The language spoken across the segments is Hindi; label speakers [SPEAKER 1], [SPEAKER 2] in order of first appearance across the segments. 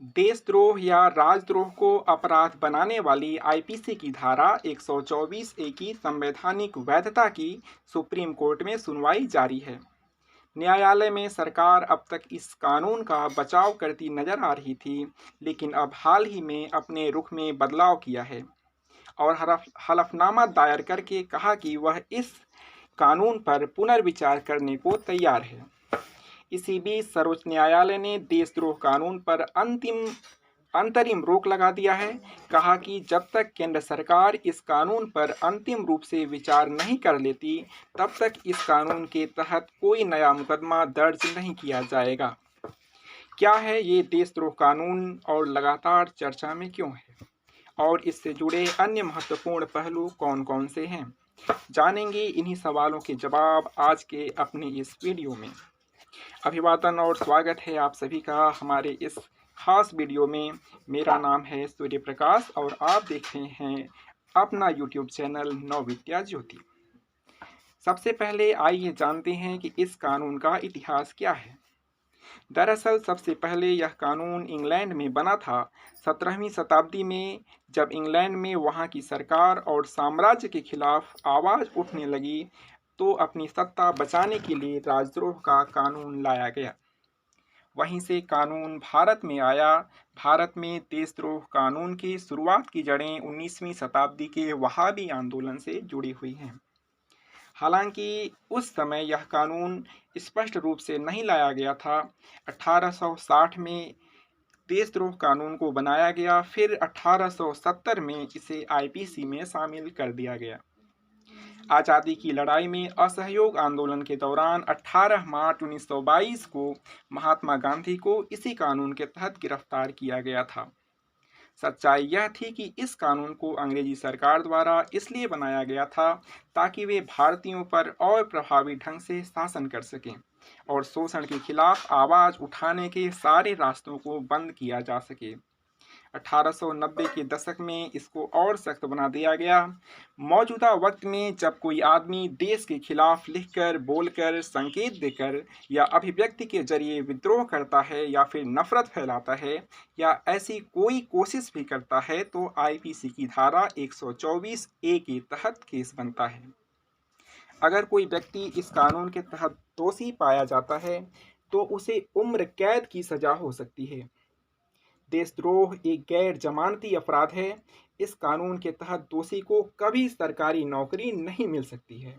[SPEAKER 1] देशद्रोह या राजद्रोह को अपराध बनाने वाली आईपीसी की धारा 124 ए की संवैधानिक वैधता की सुप्रीम कोर्ट में सुनवाई जारी है। न्यायालय में सरकार अब तक इस कानून का बचाव करती नजर आ रही थी, लेकिन अब हाल ही में अपने रुख में बदलाव किया है और हलफनामा दायर करके कहा कि वह इस कानून पर पुनर्विचार करने को तैयार है। इसी बीच सर्वोच्च न्यायालय ने देशद्रोह कानून पर अंतरिम रोक लगा दिया है। कहा कि जब तक केंद्र सरकार इस कानून पर अंतिम रूप से विचार नहीं कर लेती, तब तक इस कानून के तहत कोई नया मुकदमा दर्ज नहीं किया जाएगा। क्या है ये देशद्रोह कानून और लगातार चर्चा में क्यों है, और इससे जुड़े अन्य महत्वपूर्ण पहलू कौन-कौन से हैं, जानेंगे इन्हीं सवालों के जवाब आज के अपने इस वीडियो में। अभिवादन और स्वागत है आप सभी का हमारे इस खास वीडियो में। मेरा नाम है सूर्य प्रकाश और आप देख रहे हैं अपना यूट्यूब चैनल नवविद्या ज्योति। सबसे पहले आइए जानते हैं कि इस कानून का इतिहास क्या है। दरअसल सबसे पहले यह कानून इंग्लैंड में बना था 17वीं शताब्दी में, जब इंग्लैंड में वहाँ की सरकार और साम्राज्य के खिलाफ आवाज़ उठने लगी तो अपनी सत्ता बचाने के लिए राजद्रोह का कानून लाया गया। वहीं से कानून भारत में आया। भारत में देशद्रोह कानून की शुरुआत की जड़ें 19वीं शताब्दी के वहाबी आंदोलन से जुड़ी हुई हैं। हालांकि उस समय यह कानून स्पष्ट रूप से नहीं लाया गया था। 1860 में देशद्रोह कानून को बनाया गया, फिर 1870 में इसे आईपीसी में शामिल कर दिया गया। आज़ादी की लड़ाई में असहयोग आंदोलन के दौरान 18 मार्च 1922 को महात्मा गांधी को इसी कानून के तहत गिरफ्तार किया गया था। सच्चाई यह थी कि इस कानून को अंग्रेजी सरकार द्वारा इसलिए बनाया गया था ताकि वे भारतीयों पर और प्रभावी ढंग से शासन कर सकें और शोषण के खिलाफ आवाज़ उठाने के सारे रास्तों को बंद किया जा सके। 1890 के दशक में इसको और सख्त बना दिया गया। मौजूदा वक्त में जब कोई आदमी देश के खिलाफ लिखकर, बोलकर, संकेत देकर या अभिव्यक्ति के जरिए विद्रोह करता है या फिर नफरत फैलाता है या ऐसी कोई कोशिश भी करता है तो आईपीसी की धारा 124 ए के तहत केस बनता है। अगर कोई व्यक्ति इस कानून के तहत दोषी पाया जाता है तो उसे उम्र कैद की सजा हो सकती है। देशद्रोह एक गैर जमानती अपराध है। इस कानून के तहत दोषी को कभी सरकारी नौकरी नहीं मिल सकती है।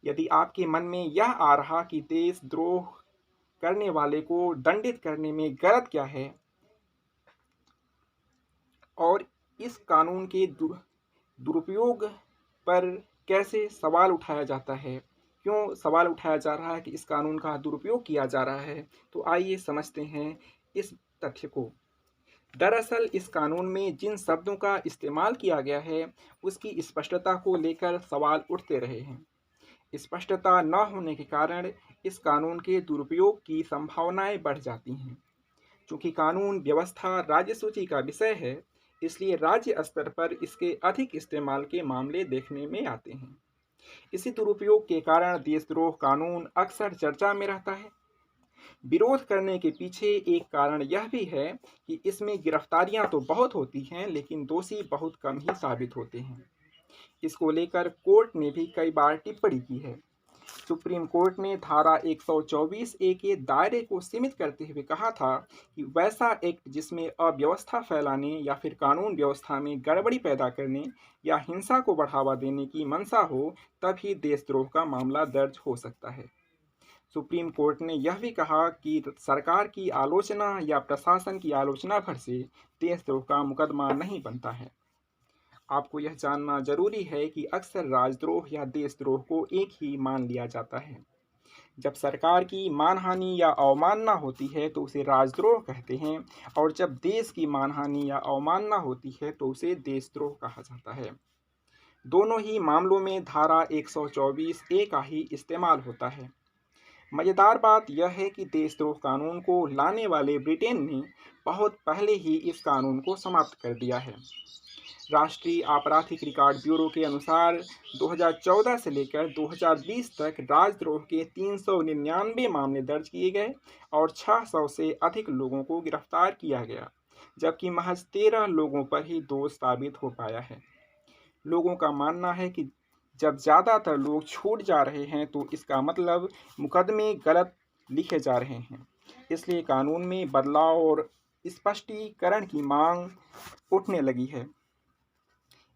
[SPEAKER 1] यदि आपके मन में यह आ रहा कि देशद्रोह करने वाले को दंडित करने में गलत क्या है और इस कानून के दुरुपयोग पर कैसे सवाल उठाया जाता है, क्यों सवाल उठाया जा रहा है कि इस कानून का दुरुपयोग किया जा रहा है, तो आइए समझते हैं इस तथ्य को। दरअसल इस कानून में जिन शब्दों का इस्तेमाल किया गया है उसकी स्पष्टता को लेकर सवाल उठते रहे हैं। स्पष्टता न होने के कारण इस कानून के दुरुपयोग की संभावनाएं बढ़ जाती हैं। चूंकि कानून व्यवस्था राज्य सूची का विषय है, इसलिए राज्य स्तर पर इसके अधिक इस्तेमाल के मामले देखने में आते हैं। इसी दुरुपयोग के कारण देशद्रोह कानून अक्सर चर्चा में रहता है। विरोध करने के पीछे एक कारण यह भी है कि इसमें गिरफ्तारियां तो बहुत होती हैं, लेकिन दोषी बहुत कम ही साबित होते हैं। इसको लेकर कोर्ट ने भी कई बार टिप्पणी की है। सुप्रीम कोर्ट ने धारा 124 ए के दायरे को सीमित करते हुए कहा था कि वैसा एक्ट जिसमें अव्यवस्था फैलाने या फिर कानून व्यवस्था में गड़बड़ी पैदा करने या हिंसा को बढ़ावा देने की मंशा हो, तभी देशद्रोह का मामला दर्ज हो सकता है। सुप्रीम कोर्ट ने यह भी कहा कि सरकार की आलोचना या प्रशासन की आलोचना भर से देशद्रोह का मुकदमा नहीं बनता है। आपको यह जानना जरूरी है कि अक्सर राजद्रोह या देशद्रोह को एक ही मान लिया जाता है। जब सरकार की मानहानि या अवमानना होती है तो उसे राजद्रोह कहते हैं, और जब देश की मानहानि या अवमानना होती है तो उसे देशद्रोह कहा जाता है। दोनों ही मामलों में धारा 124 ए का ही इस्तेमाल होता है। मज़ेदार बात यह है कि देशद्रोह कानून को लाने वाले ब्रिटेन ने बहुत पहले ही इस कानून को समाप्त कर दिया है। राष्ट्रीय आपराधिक रिकॉर्ड ब्यूरो के अनुसार 2014 से लेकर 2020 तक राजद्रोह के 399 मामले दर्ज किए गए और 600 से अधिक लोगों को गिरफ्तार किया गया, जबकि महज 13 लोगों पर ही दोष साबित हो पाया है। लोगों का मानना है कि जब ज़्यादातर लोग छूट जा रहे हैं तो इसका मतलब मुकदमे गलत लिखे जा रहे हैं। इसलिए कानून में बदलाव और स्पष्टीकरण की मांग उठने लगी है।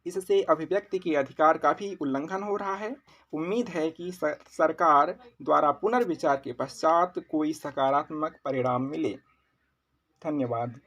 [SPEAKER 1] इससे अभिव्यक्ति के अधिकार का भी उल्लंघन हो रहा है। उम्मीद है कि सरकार द्वारा पुनर्विचार के पश्चात कोई सकारात्मक परिणाम मिले। धन्यवाद।